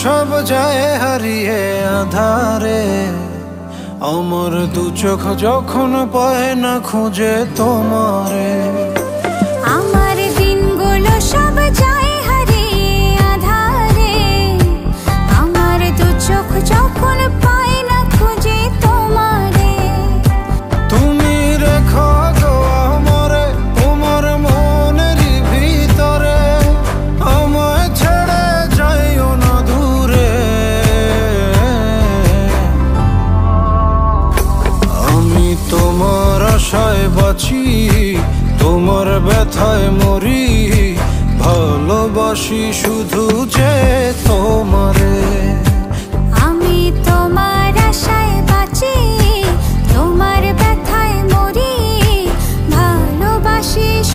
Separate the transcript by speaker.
Speaker 1: সব যায় হারিয়ে আধারে, আমার দু চোখ যখন পায় না খুঁজে তোমারে।
Speaker 2: আমার দিনগুলো সব যায় হারিয়ে আধারে, আমার দু চোখ যখন পায় না খুঁজে তোমারে।
Speaker 1: তুমি রেখো গো আমারে তোমার মনের ভিতরে, আমায় ছেড়ে যাইও না দূরে। আমি তোমার আশায় বাঁচি, তোমার ব্যথায় মরি, ভালোবাসি শুধু যে তোমারে।